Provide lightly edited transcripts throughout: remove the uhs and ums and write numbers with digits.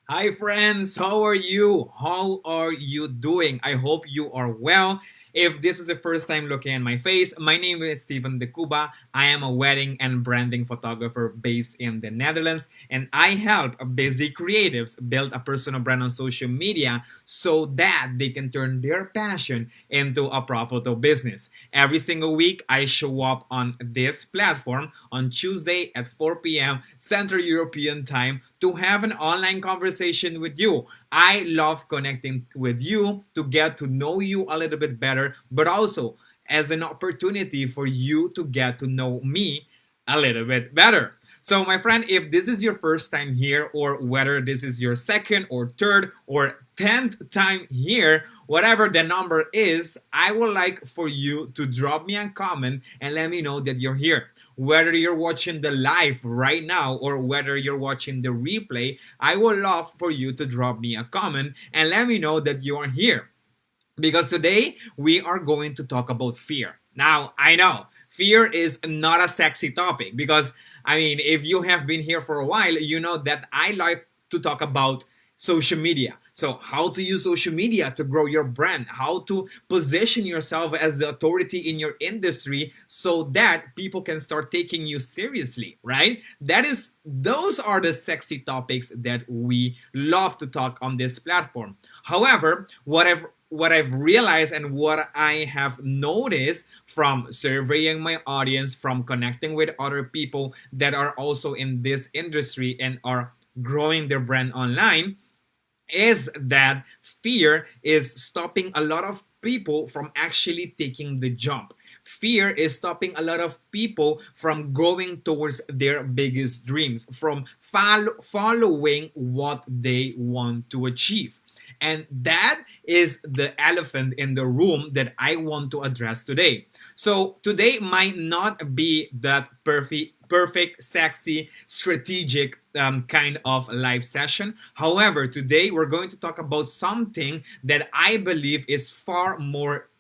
Hi, friends. How are you? How are you doing? I hope you are well. If this is the first time looking at my face, my name is Steven De Cuba. I am a wedding and branding photographer based in the Netherlands, and I help busy creatives build a personal brand on social media so that they can turn their passion into a profitable business. Every single week, I show up on this platform on Tuesday at 4 p.m. Central European Time to have an online conversation with you. I love connecting with you to get to know you a little bit better, but also as an opportunity for you to get to know me a little bit better. So, my friend, if this is your first time here, or whether this is your second or third or 10th time here, whatever the number is, I would like for you to drop me a comment and let me know that you're here. Whether you're watching the live right now or whether you're watching the replay, I would love for you to drop me a comment and let me know that you are here. Because today we are going to talk about fear. Now, I know fear is not a sexy topic because, I mean, if you have been here for a while, you know that I like to talk about social media. So, how to use social media to grow your brand, how to position yourself as the authority in your industry so that people can start taking you seriously, right? Those are the sexy topics that we love to talk on this platform. However, what I've realized and what I have noticed from surveying my audience, from connecting with other people that are also in this industry and are growing their brand online, is that fear is stopping a lot of people from actually taking the jump. Fear is stopping a lot of people from going towards their biggest dreams, from following what they want to achieve. And that is the elephant in the room that I want to address today. So today might not be that perfect, sexy, strategic kind of live session. However, today we're going to talk about something that I believe is far more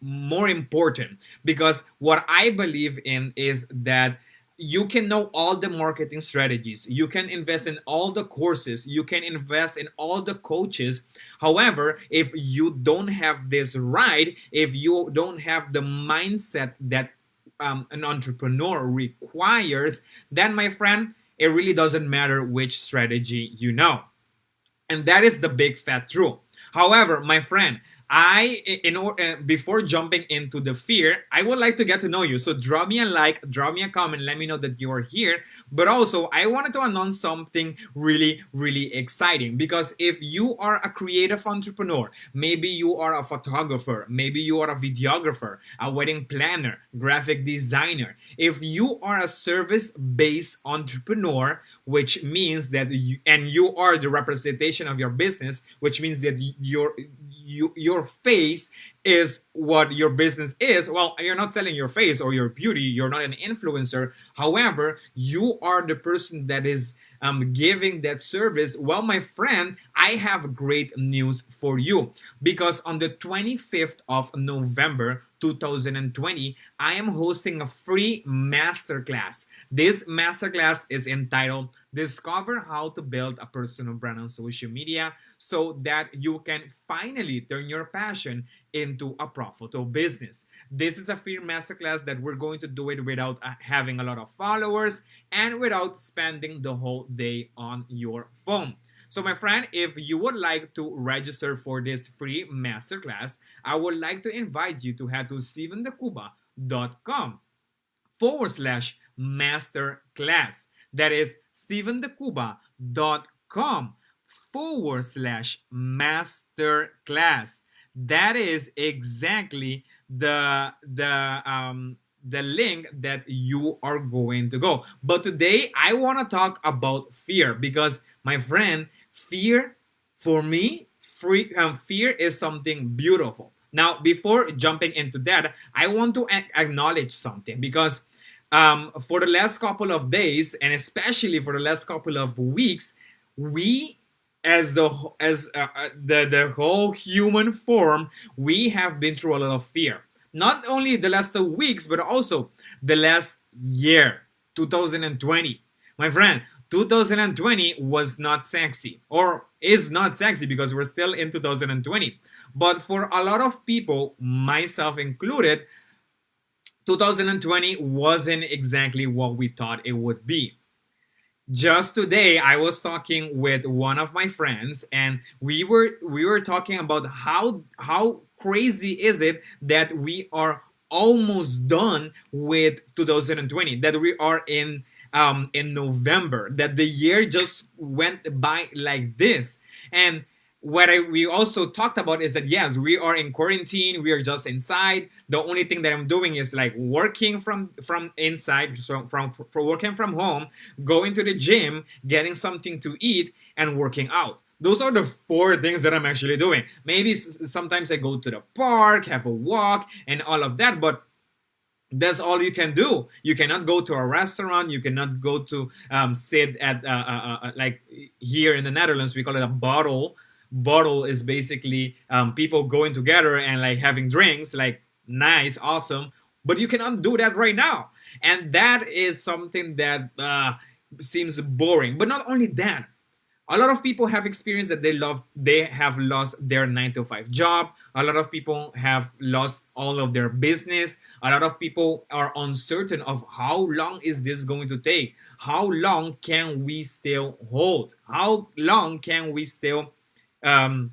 important, because what I believe in is that you can know all the marketing strategies, you can invest in all the courses, you can invest in all the coaches. However, if you don't have this right, if you don't have the mindset that an entrepreneur requires, then my friend, it really doesn't matter which strategy you know. And that is the big fat truth. However, my friend, before jumping into the fear, I would like to get to know you. So drop me a like, drop me a comment, let me know that you are here. But also, I wanted to announce something really exciting, because if you are a creative entrepreneur, maybe you are a photographer, maybe you are a videographer, a wedding planner, graphic designer. If you are a service-based entrepreneur, which means that you are the representation of your business, which means that your face is what your business is. Well, you're not selling your face or your beauty, you're not an influencer. However, you are the person that is giving that service. Well, my friend, I have great news for you, because on the 25th of November 2020, I am hosting a free masterclass. This masterclass is entitled Discover How to Build a Personal Brand on Social Media so that you can finally turn your passion into a profitable business. This is a free masterclass that we're going to do it without having a lot of followers and without spending the whole day on your phone. So, my friend, if you would like to register for this free masterclass, I would like to invite you to head to stevendecuba.com/masterclass. That is stevendecuba.com/masterclass. That is exactly the link that you are going to go. But today I want to talk about fear, because my friend, fear for me, fear is something beautiful. Now, before jumping into that, I want to acknowledge something, because for the last couple of days, and especially for the last couple of weeks, we as the whole human form, we have been through a lot of fear. Not only the last 2 weeks, but also the last year, 2020. My friend, 2020 was not sexy, or is not sexy, because we're still in 2020. But for a lot of people, myself included, 2020 wasn't exactly what we thought it would be. Just today I was talking with one of my friends, and we were talking about how crazy is it that we are almost done with 2020, that we are in November, that the year just went by like this. And we also talked about is that yes, we are in quarantine, we are just inside. The only thing that I'm doing is like working from inside, so from for working from home, going to the gym, getting something to eat, and working out. Those are the four things that I'm actually doing. Maybe sometimes I go to the park, have a walk, and all of that, but that's all you can do. You cannot go to a restaurant. You cannot go to sit at like here in the Netherlands we call it a bottle. Bottle is basically people going together and like having drinks, like nice, awesome. But you cannot do that right now, and that is something that seems boring. But not only that, a lot of people have experienced that they have lost their 9 to 5 job. A lot of people have lost all of their business. A lot of people are uncertain of how long is this going to take. How long can we still hold? How long can we still um,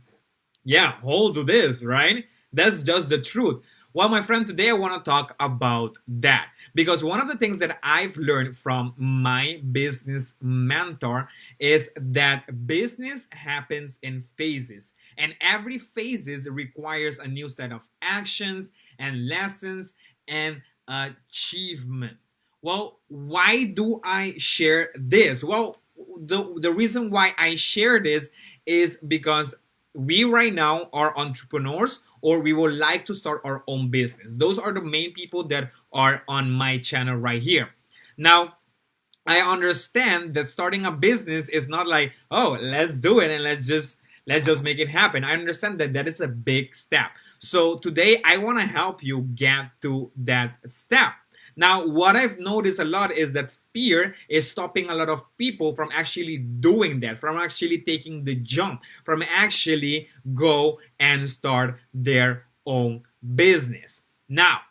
yeah, hold to this, right? That's just the truth. Well, my friend, today I want to talk about that, because one of the things that I've learned from my business mentor is that business happens in phases, and every phases requires a new set of actions and lessons and achievement. Well, why do I share this? Well, the reason why I share this is because we right now are entrepreneurs, or we would like to start our own business. Those are the main people that are on my channel right here. Now, I understand that starting a business is not like, oh, let's do it and let's just make it happen. I understand that that is a big step. So today I want to help you get to that step. Now, what I've noticed a lot is that fear is stopping a lot of people from actually doing that, from actually taking the jump, from actually go and start their own business. Now,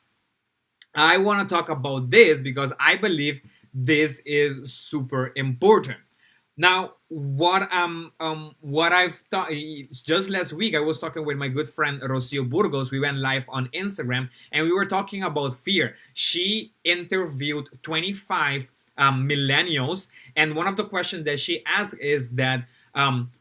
I want to talk about this because I believe this is super important. Now, what I've thought, just last week I was talking with my good friend Rocio Burgos. We went live on Instagram and we were talking about fear. She interviewed 25 millennials, and one of the questions that she asked is that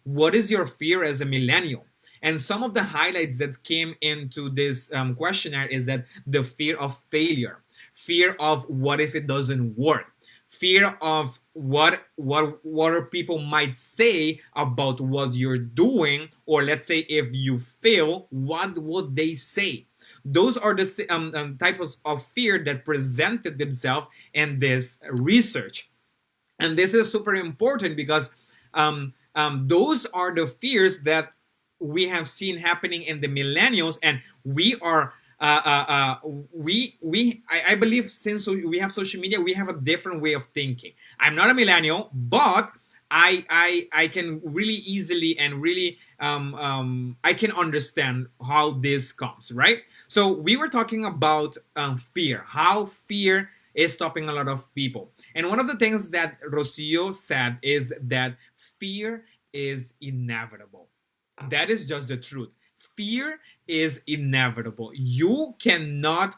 what is your fear as a millennial? And some of the highlights that came into this questionnaire is that the fear of failure, fear of what if it doesn't work, fear of what people might say about what you're doing, or let's say if you fail, what would they say? Those are the types of fear that presented themselves in this research. And this is super important because those are the fears that we have seen happening in the millennials, and we are I believe since we have social media, we have a different way of thinking. I'm not a millennial, but I can really easily and really I can understand how this comes, right? So we were talking about fear, how fear is stopping a lot of people. And one of the things that Rocio said is that fear is inevitable. That is just the truth. Fear is inevitable. You cannot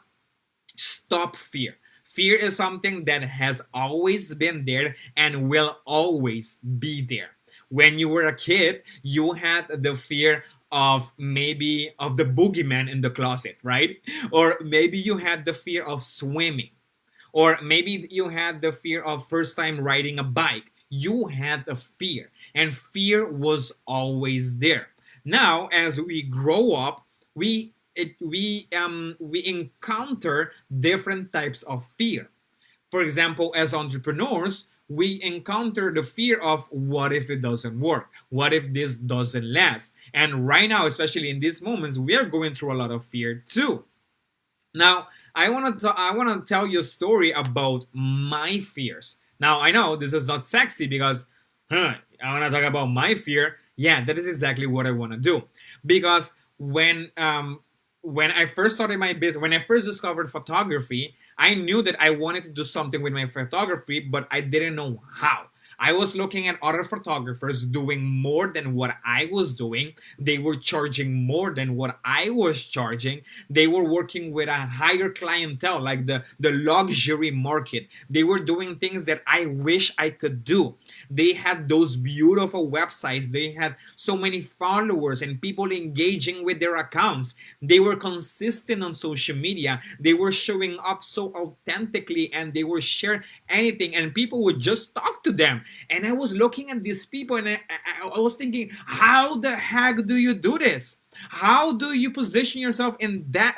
stop fear. Fear is something that has always been there and will always be there. When you were a kid, you had the fear of maybe of the boogeyman in the closet, right? Or maybe you had the fear of swimming. Or maybe you had the fear of first time riding a bike. You had a fear, and fear was always there. Now, as we grow up, we encounter different types of fear. For example, as entrepreneurs, we encounter the fear of what if it doesn't work? What if this doesn't last? And right now, especially in these moments, we are going through a lot of fear too. Now, I want to tell you a story about my fears. Now I know this is not sexy because, I want to talk about my fear. Yeah, that is exactly what I want to do, because when I first started my business, when I first discovered photography, I knew that I wanted to do something with my photography, but I didn't know how. I was looking at other photographers doing more than what I was doing. They were charging more than what I was charging. They were working with a higher clientele, like the luxury market. They were doing things that I wish I could do. They had those beautiful websites. They had so many followers and people engaging with their accounts. They were consistent on social media. They were showing up so authentically, and they were sharing anything, and people would just talk to them. And I was looking at these people, and I was thinking, how the heck do you do this? How do you position yourself in that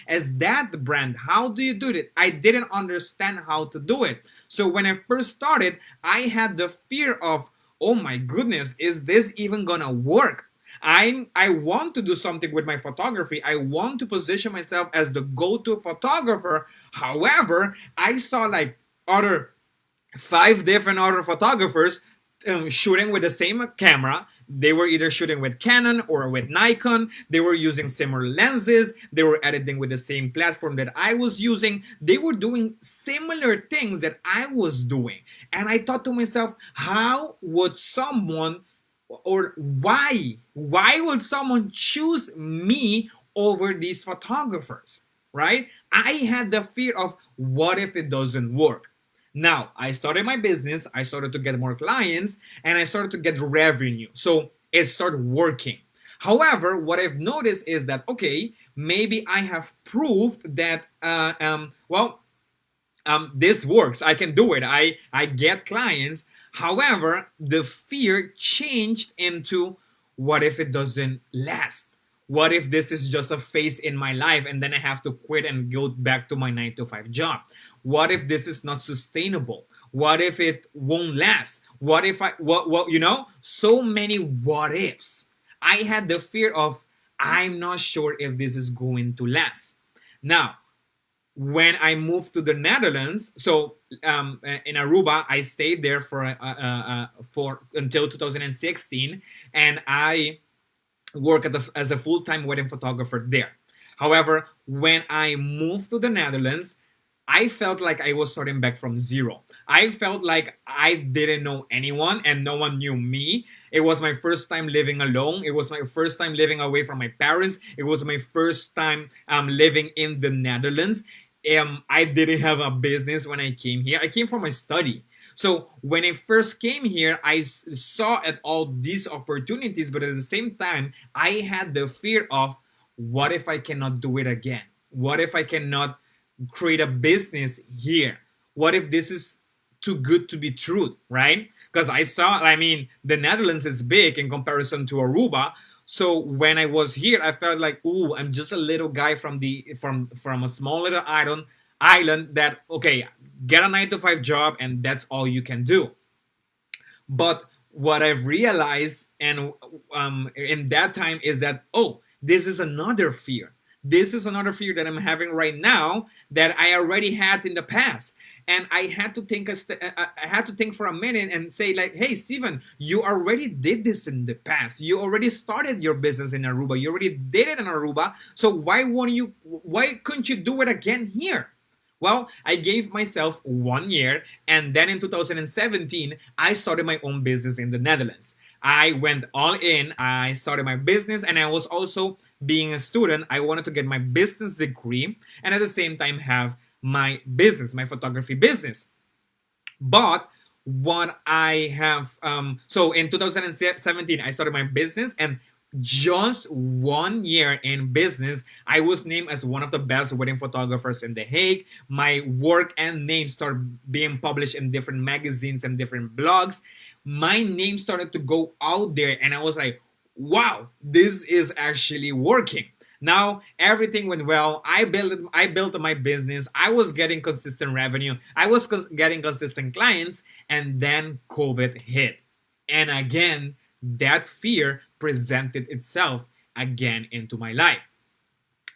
as that brand? How do you do it? I didn't understand how to do it. So when I first started, I had the fear of, oh my goodness, is this even gonna work? I want to do something with my photography. I want to position myself as the go-to photographer. However, I saw like other five different other photographers shooting with the same camera. They were either shooting with Canon or with Nikon. They were using similar lenses. They were editing with the same platform that I was using. They were doing similar things that I was doing. And I thought to myself, how would someone, or why would someone choose me over these photographers, right? I had the fear of, what if it doesn't work? Now, I started my business, I started to get more clients, and I started to get revenue. So it started working. However, what I've noticed is that, okay, maybe I have proved that, this works. I can do it. I get clients. However, the fear changed into, what if it doesn't last? What if this is just a phase in my life and then I have to quit and go back to my 9 to 5 job? What if this is not sustainable? What if it won't last? What if so many what ifs. I had the fear of, I'm not sure if this is going to last. Now, when I moved to the Netherlands, so in Aruba, I stayed there for until 2016, and I work as a full-time wedding photographer there. However, when I moved to the Netherlands, I felt like I was starting back from zero. I felt like I didn't know anyone and no one knew me. It was my first time living alone. It was my first time living away from my parents. It was my first time living in the Netherlands. I didn't have a business when I came here. I came from my study. So when I first came here, I saw at all these opportunities, but at the same time, I had the fear of, what if I cannot do it again? What if I cannot create a business here? What if this is too good to be true, right? Because I mean, the Netherlands is big in comparison to Aruba. So when I was here, I felt like, ooh, I'm just a little guy from a small little island that, okay, get a 9 to 5 job and that's all you can do. But what I've realized, and in that time, is that, oh, this is another fear. This is another fear that I'm having right now that I already had in the past. And I had to think I had to think for a minute and say, like, hey, Steven, you already did this in the past. You already started your business in Aruba. You already did it in Aruba. So why couldn't you do it again here? Well, I gave myself 1 year, and then in 2017, I started my own business in the Netherlands. I went all in. I started my business, and I was also, being a student, I wanted to get my business degree and at the same time have my business, my photography business. But what I have, so in 2017, I started my business, and just 1 year in business, I was named as one of the best wedding photographers in The Hague. My work and name started being published in different magazines and different blogs. My name started to go out there, and I was like, wow, this is actually working. Now everything went well. I built my business. I was getting consistent revenue. I was getting consistent clients, and then COVID hit. And again, that fear presented itself again into my life.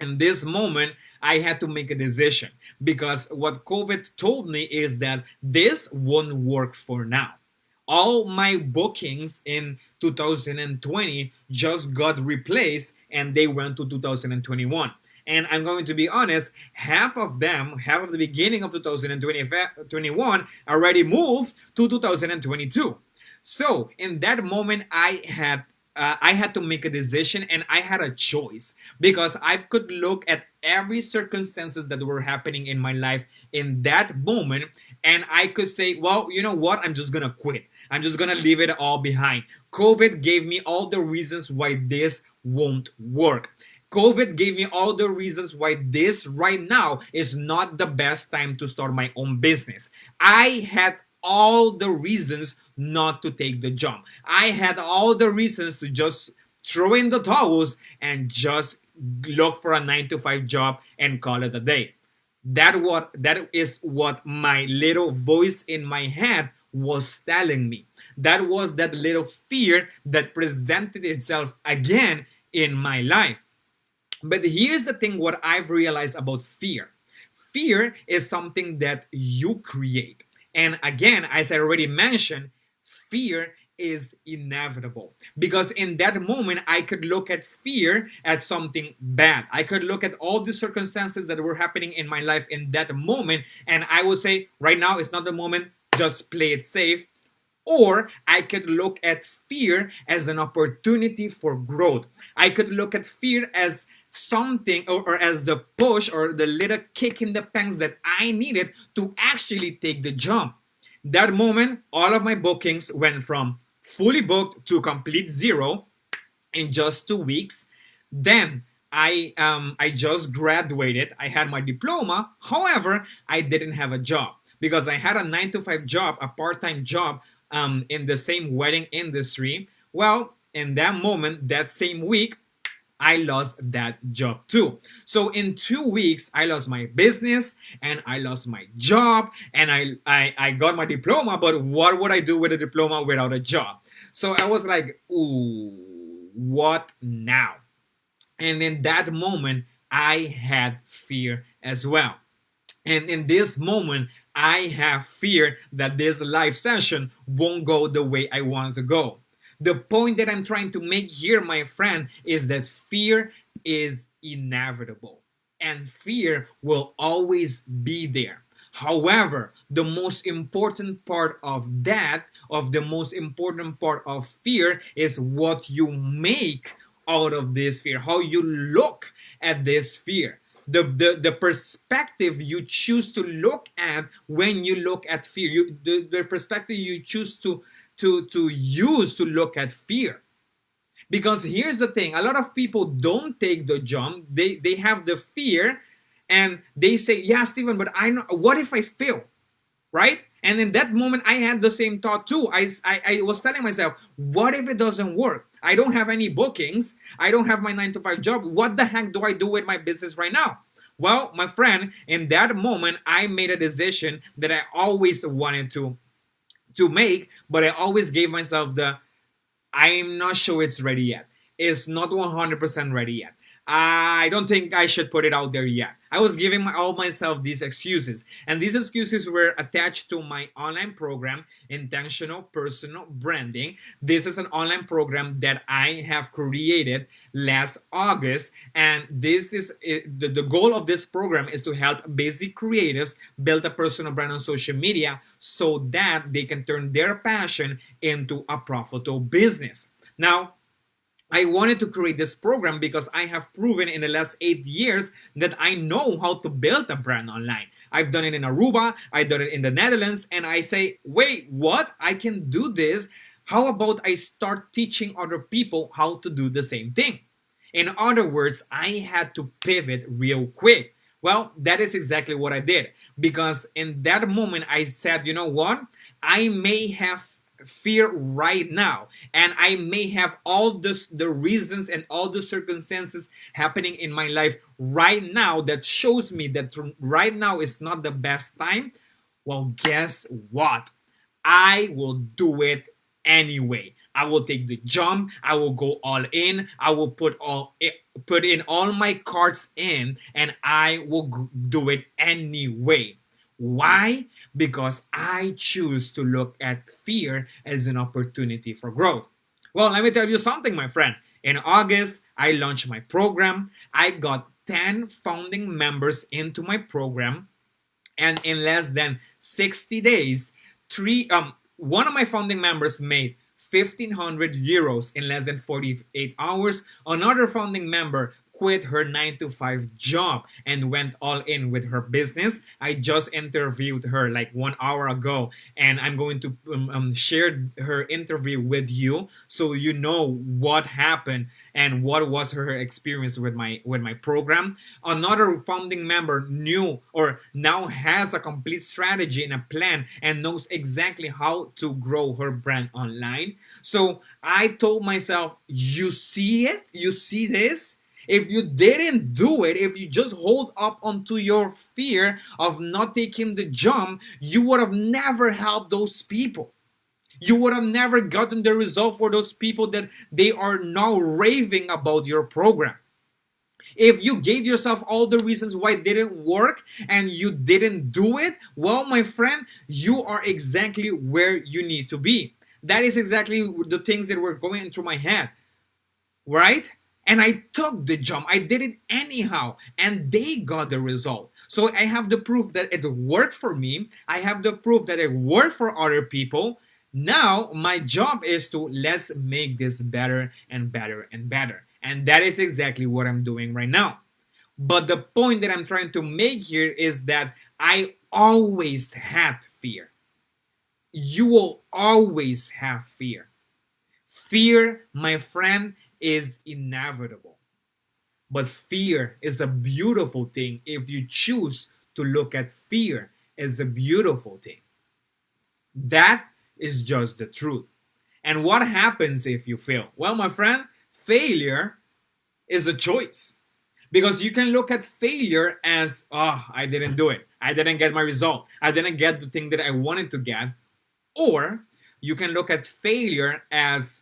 In this moment, I had to make a decision because what COVID told me is that this won't work for now. All my bookings in 2020 just got replaced and they went to 2021. And I'm going to be honest, half of them, half of the beginning of 2021 already moved to 2022. So in that moment, I had to make a decision and I had a choice because I could look at every circumstances that were happening in my life in that moment and I could say, well, you know what? I'm just gonna quit. I'm just gonna leave it all behind. COVID gave me all the reasons why this won't work. COVID gave me all the reasons why this right now is not the best time to start my own business. I had all the reasons not to take the jump. I had all the reasons to just throw in the towels and just look for a 9 to 5 job and call it a day. That is what my little voice in my head was telling me. That was that little fear that presented itself again in my life. But here's the thing, what I've realized about fear. Fear is something that you create. And again, as I already mentioned, fear is inevitable because in that moment I could look at fear as something bad. I could look at all the circumstances that were happening in my life in that moment and I would say right now is not the moment, just play it safe. Or I could look at fear as an opportunity for growth. I could look at fear as something or as the push or the little kick in the pants that I needed to actually take the jump. That moment, all of my bookings went from fully booked to complete zero in just 2 weeks. Then I just graduated. I had my diploma. However, I didn't have a job because I had a 9 to 5 job, a part-time job in the same wedding industry. Well, in that moment, that same week, I lost that job too. So in 2 weeks, I lost my business and I lost my job and I got my diploma, but what would I do with a diploma without a job? So I was like, ooh, what now? And in that moment, I had fear as well. And in this moment, I have fear that this live session won't go the way I want it to go. The point that I'm trying to make here, my friend, is that fear is inevitable and fear will always be there. However, the most important part of that, of the most important part of fear, is what you make out of this fear, how you look at this fear. The perspective you choose to look at when you look at fear, the perspective you choose to use to look at fear. Because here's the thing, a lot of people don't take the jump. They have the fear and they say, yeah, Stephen, but I know, what if I fail? Right? And in that moment, I had the same thought too. I was telling myself, what if it doesn't work? I don't have any bookings. I don't have my 9 to 5 job. What the heck do I do with my business right now? Well, my friend, in that moment, I made a decision that I always wanted to make, but I always gave myself the I'm not sure it's ready yet. It's not 100% ready yet. I don't think I should put it out there yet. I was giving all myself these excuses. And these excuses were attached to my online program, Intentional Personal Branding. This is an online program that I have created last August. And this is the goal of this program is to help basic creatives build a personal brand on social media so that they can turn their passion into a profitable business. Now, I wanted to create this program because I have proven in the last 8 years that I know how to build a brand online. I've done it in Aruba, I've done it in the Netherlands, and I say, wait, what? I can do this. How about I start teaching other people how to do the same thing? In other words, I had to pivot real quick. Well, that is exactly what I did. Because in that moment, I said, you know what? I may have fear right now and I may have all the reasons and all the circumstances happening in my life right now that shows me that right now is not the best time. Well, guess what? I will do it anyway I will take the jump. I will go all in. I will put in all my cards in, and I will do it anyway. Why? Because I choose to look at fear as an opportunity for growth. Well, let me tell you something, my friend. In August, I launched my program. I got 10 founding members into my program, and in less than 60 days, three one of my founding members made 1,500 euros in less than 48 hours. Another founding member quit her 9 to 5 job and went all in with her business. I just interviewed her like 1 hour ago, and I'm going to share her interview with you so you know what happened and what was her experience with my program. Another founding member knew or now has a complete strategy and a plan and knows exactly how to grow her brand online. So I told myself, you see it? You see this? If you didn't do it, if you just hold up onto your fear of not taking the jump, you would have never helped those people. You would have never gotten the result for those people that they are now raving about your program. If you gave yourself all the reasons why it didn't work and you didn't do it, well, my friend, you are exactly where you need to be. That is exactly the things that were going through my head, right? And I took the jump. I did it anyhow, and they got the result. So I have the proof that it worked for me. I have the proof that it worked for other people. Now my job is to let's make this better and better and better. And that is exactly what I'm doing right now. But the point that I'm trying to make here is that I always had fear. You will always have fear. Fear, my friend, is inevitable. But fear is a beautiful thing if you choose to look at fear as a beautiful thing. That is just the truth. And what happens if you fail? Well, my friend, failure is a choice. Because you can look at failure as, oh, I didn't do it. I didn't get my result. I didn't get the thing that I wanted to get. Or you can look at failure as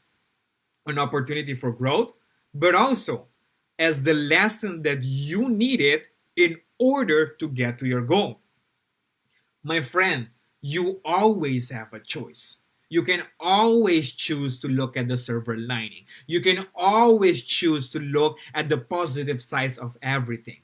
an opportunity for growth, but also as the lesson that you needed in order to get to your goal. My friend, you always have a choice. You can always choose to look at the silver lining. You can always choose to look at the positive sides of everything.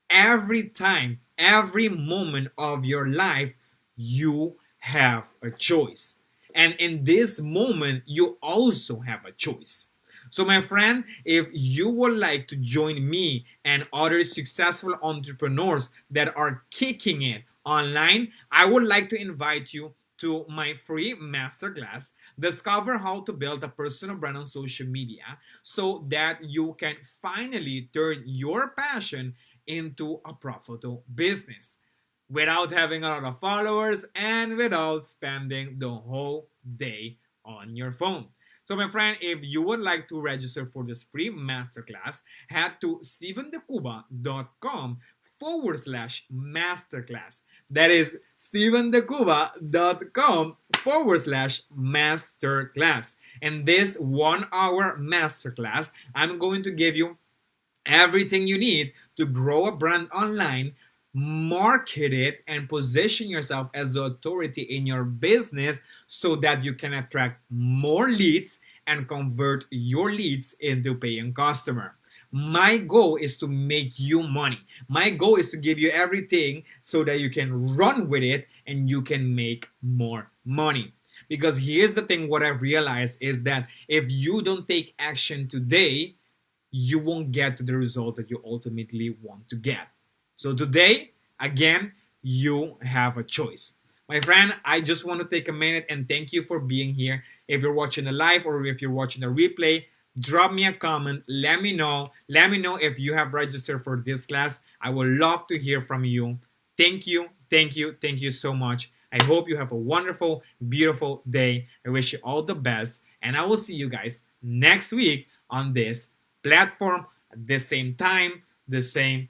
Every time, every moment of your life, you have a choice. And in this moment, you also have a choice. So, my friend, if you would like to join me and other successful entrepreneurs that are kicking it online, I would like to invite you to my free masterclass, Discover How to Build a Personal Brand on Social Media, so that you can finally turn your passion into a profitable business without having a lot of followers and without spending the whole day on your phone. So, my friend, if you would like to register for this free masterclass, head to stephendecuba.com/masterclass. That is stephendecuba.com/masterclass. And this 1 hour masterclass, I'm going to give you everything you need to grow a brand online, market it, and position yourself as the authority in your business so that you can attract more leads and convert your leads into paying customer. My goal is to make you money. My goal is to give you everything so that you can run with it and you can make more money. Because here's the thing, what I realized is that if you don't take action today, you won't get to the result that you ultimately want to get. So today, again, you have a choice. My friend, I just want to take a minute and thank you for being here. If you're watching the live or if you're watching the replay, drop me a comment. Let me know. Let me know if you have registered for this class. I would love to hear from you. Thank you, thank you, thank you so much. I hope you have a wonderful, beautiful day. I wish you all the best. And I will see you guys next week on this platform at the same time, the same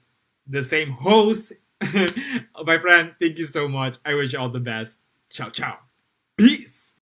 host. My friend, thank you so much. I wish you all the best. Ciao, ciao. Peace.